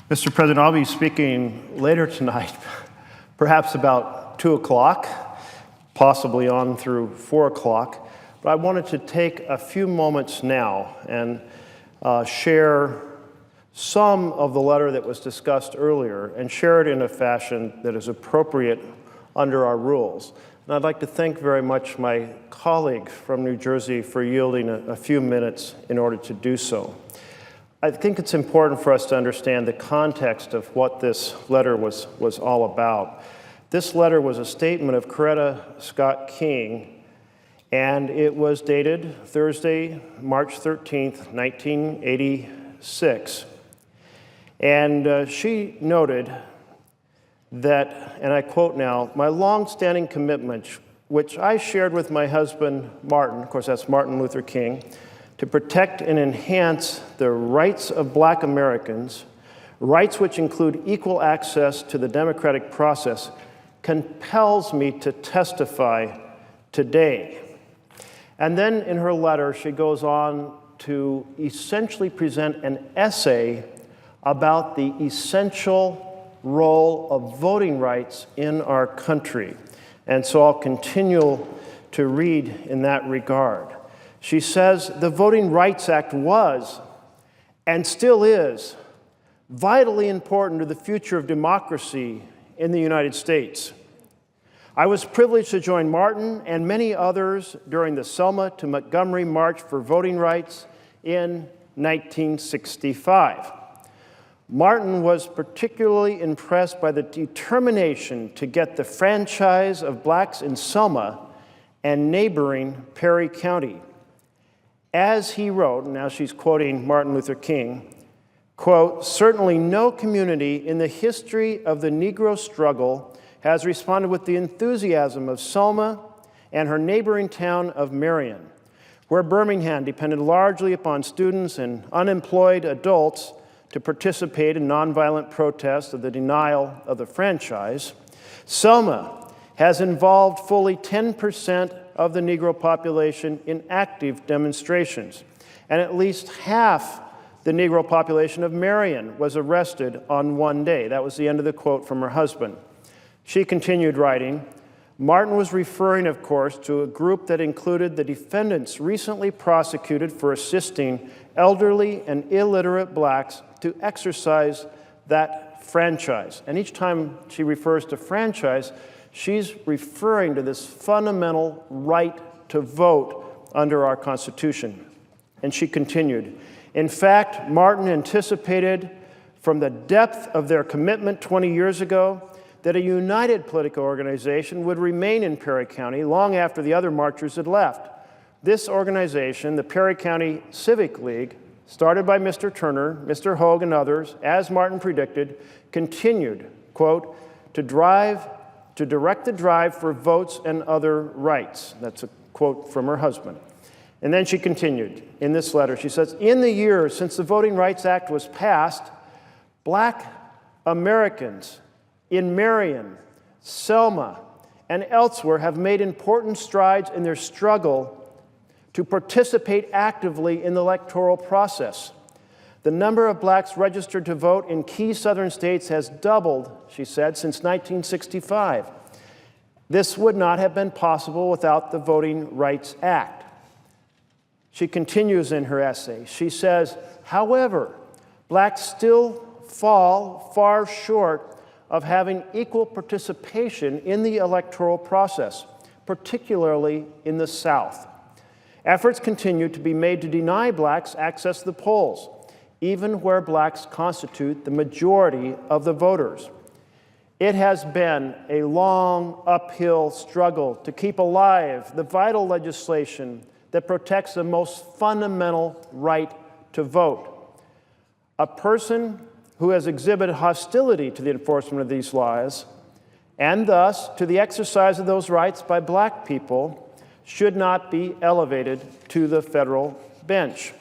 Mr. President, I'll be speaking later tonight, perhaps about 2 o'clock, possibly on through 4 o'clock. But I wanted to take a few moments now and share some of the letter that was discussed earlier and share it in a fashion that is appropriate under our rules. And I'd like to thank very much my colleague from New Jersey for yielding a few minutes in order to do so. I think it's important for us to understand the context of what this letter was all about. This letter was a statement of Coretta Scott King, and it was dated Thursday, March 13th, 1986. And she noted that, and I quote now, "My long-standing commitment, which I shared with my husband, Martin," of course that's Martin Luther King, "to protect and enhance the rights of Black Americans, rights which include equal access to the democratic process, compels me to testify today." And then in her letter, she goes on to essentially present an essay about the essential role of voting rights in our country. And so I'll continue to read in that regard. She says, "The Voting Rights Act was, and still is, vitally important to the future of democracy in the United States. I was privileged to join Martin and many others during the Selma to Montgomery March for Voting Rights in 1965. Martin was particularly impressed by the determination to get the franchise of blacks in Selma and neighboring Perry County. As he wrote," and now she's quoting Martin Luther King, quote, "Certainly no community in the history of the Negro struggle has responded with the enthusiasm of Selma and her neighboring town of Marion, where Birmingham depended largely upon students and unemployed adults to participate in nonviolent protests of the denial of the franchise. Selma has involved fully 10% of the Negro population in active demonstrations, and at least half the Negro population of Marion was arrested on one day." That was the end of the quote from her husband. She continued writing, "Martin was referring, of course, to a group that included the defendants recently prosecuted for assisting elderly and illiterate blacks to exercise that franchise." And each time she refers to franchise, she's referring to this fundamental right to vote under our Constitution. And she continued, "In fact, Martin anticipated from the depth of their commitment 20 years ago that a united political organization would remain in Perry County long after the other marchers had left. This organization, the Perry County Civic League, started by Mr. Turner, Mr. Hogue, and others, as Martin predicted, continued, quote, to direct the drive for votes and other rights." That's a quote from her husband. And then she continued in this letter. She says, "In the years since the Voting Rights Act was passed, Black Americans in Marion, Selma, and elsewhere have made important strides in their struggle to participate actively in the electoral process. The number of blacks registered to vote in key southern states has doubled," she said, "since 1965. This would not have been possible without the Voting Rights Act." She continues in her essay. She says, "However, blacks still fall far short of having equal participation in the electoral process, particularly in the South. Efforts continue to be made to deny blacks access to the polls, even where blacks constitute the majority of the voters. It has been a long uphill struggle to keep alive the vital legislation that protects the most fundamental right to vote. A person who has exhibited hostility to the enforcement of these laws, and thus to the exercise of those rights by black people, should not be elevated to the federal bench."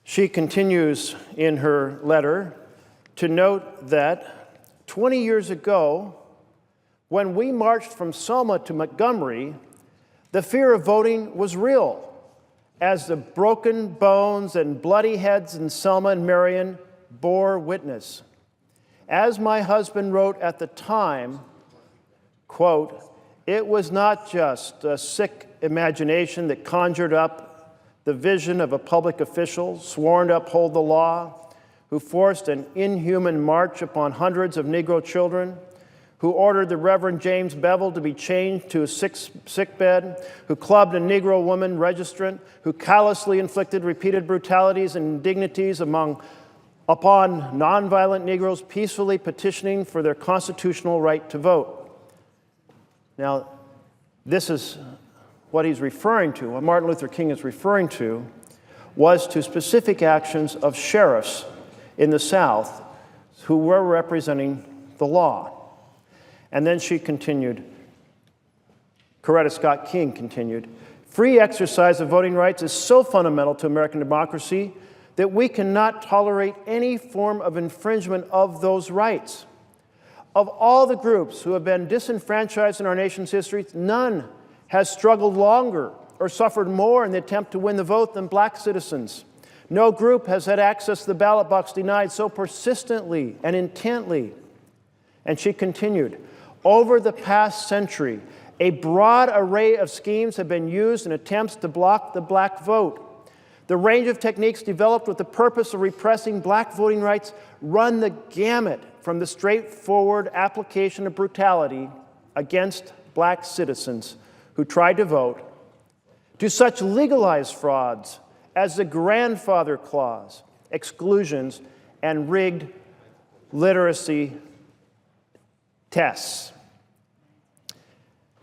She continues in her letter to note that 20 years ago, when we marched from Selma to Montgomery, the fear of voting was real, as the broken bones and bloody heads in Selma and Marion bore witness. As my husband wrote at the time, quote, "It was not just a sick imagination that conjured up the vision of a public official sworn to uphold the law, who forced an inhuman march upon hundreds of Negro children, who ordered the Reverend James Bevel to be chained to a sickbed, who clubbed a Negro woman registrant, who callously inflicted repeated brutalities and indignities upon nonviolent Negroes peacefully petitioning for their constitutional right to vote." Now, this is what he's referring to, what Martin Luther King is referring to, was to specific actions of sheriffs in the South who were representing the law. And then she continued, Coretta Scott King continued, "Free exercise of voting rights is so fundamental to American democracy that we cannot tolerate any form of infringement of those rights. Of all the groups who have been disenfranchised in our nation's history, none has struggled longer or suffered more in the attempt to win the vote than black citizens. No group has had access to the ballot box denied so persistently and intently." And she continued, "Over the past century, a broad array of schemes have been used in attempts to block the black vote. The range of techniques developed with the purpose of repressing black voting rights run the gamut from the straightforward application of brutality against black citizens who tried to vote to such legalized frauds as the grandfather clause, exclusions, and rigged literacy tests."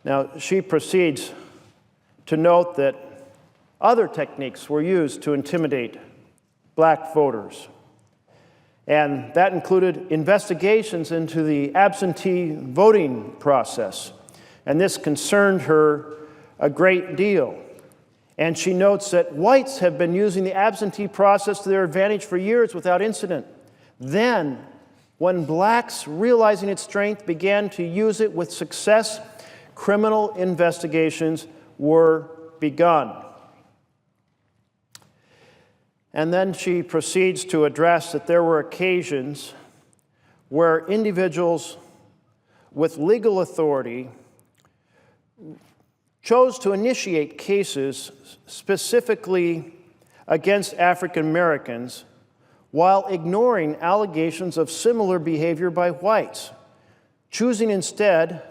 Now, she proceeds to note that other techniques were used to intimidate black voters. And that included investigations into the absentee voting process. And this concerned her a great deal. And she notes that whites have been using the absentee process to their advantage for years without incident. Then, when blacks, realizing its strength, began to use it with success, criminal investigations were begun. And then she proceeds to address that there were occasions where individuals with legal authority chose to initiate cases specifically against African Americans while ignoring allegations of similar behavior by whites, choosing instead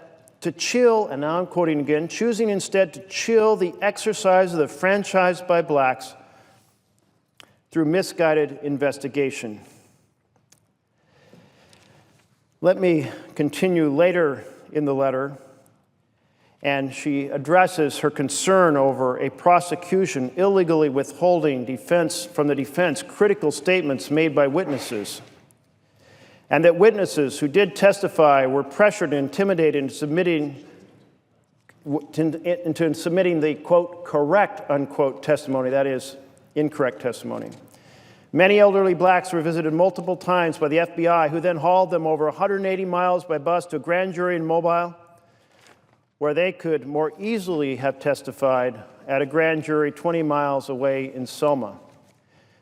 to chill, and now I'm quoting again, choosing instead to chill the exercise of the franchise by blacks through misguided investigation. Let me continue later in the letter, and she addresses her concern over a prosecution illegally withholding from the defense critical statements made by witnesses, and that witnesses who did testify were pressured and intimidated into submitting the, quote, correct, unquote, testimony, that is, incorrect testimony. Many elderly blacks were visited multiple times by the FBI, who then hauled them over 180 miles by bus to a grand jury in Mobile, where they could more easily have testified at a grand jury 20 miles away in Selma.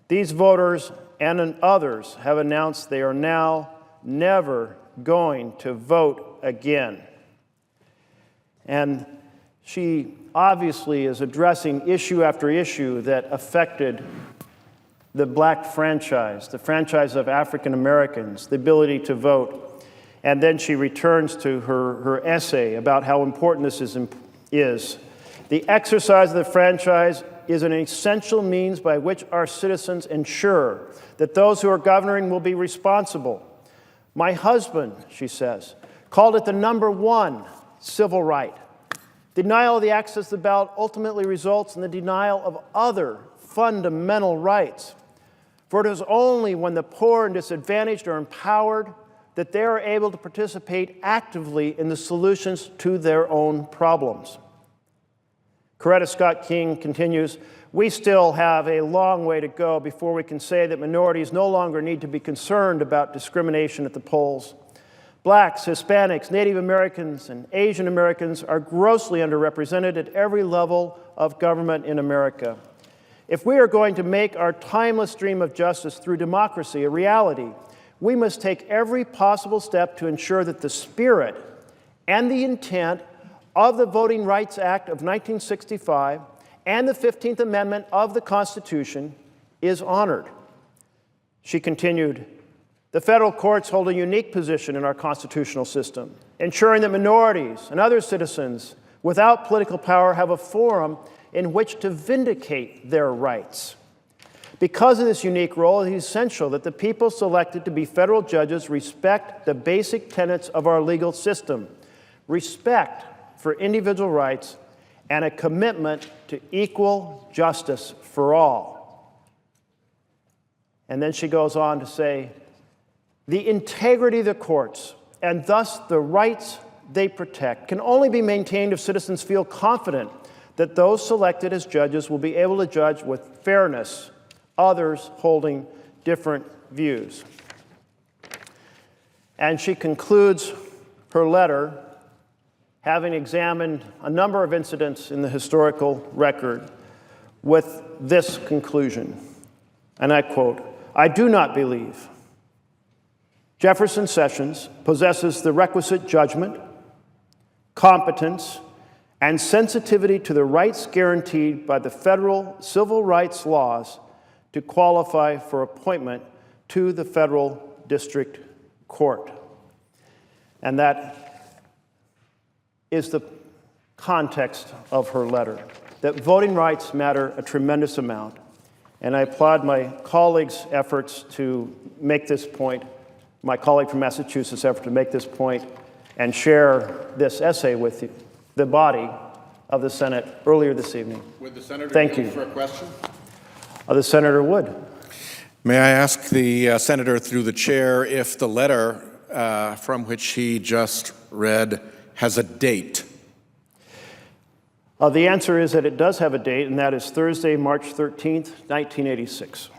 These voters and others have announced they are now never going to vote again. And she obviously is addressing issue after issue that affected the black franchise, the franchise of African Americans, the ability to vote. And then she returns to her essay about how important this is. The exercise of the franchise is an essential means by which our citizens ensure that those who are governing will be responsible. My husband, she says, called it the number one civil right. Denial of the access to the ballot ultimately results in the denial of other fundamental rights. For it is only when the poor and disadvantaged are empowered that they are able to participate actively in the solutions to their own problems. Coretta Scott King continues, we still have a long way to go before we can say that minorities no longer need to be concerned about discrimination at the polls. Blacks, Hispanics, Native Americans, and Asian Americans are grossly underrepresented at every level of government in America. If we are going to make our timeless dream of justice through democracy a reality, we must take every possible step to ensure that the spirit and the intent of the Voting Rights Act of 1965 and the 15th Amendment of the Constitution is honored. She continued, "The federal courts hold a unique position in our constitutional system, ensuring that minorities and other citizens without political power have a forum in which to vindicate their rights. Because of this unique role, it is essential that the people selected to be federal judges respect the basic tenets of our legal system, respect for individual rights, and a commitment to equal justice for all." And then she goes on to say, "The integrity of the courts, and thus the rights they protect, can only be maintained if citizens feel confident that those selected as judges will be able to judge with fairness others holding different views." And she concludes her letter, having examined a number of incidents in the historical record, with this conclusion, and I quote, "I do not believe Jefferson Sessions possesses the requisite judgment, competence, and sensitivity to the rights guaranteed by the federal civil rights laws to qualify for appointment to the federal district court." And that is the context of her letter, that voting rights matter a tremendous amount. And I applaud my colleague's efforts to make this point, my colleague from Massachusetts' effort to make this point and share this essay with you, the body of the Senate earlier this evening. Would the Senator Thank you. for a question? The Senator would. May I ask the Senator through the chair if the letter from which he just read has a date? The answer is that it does have a date, and that is Thursday, March 13th, 1986.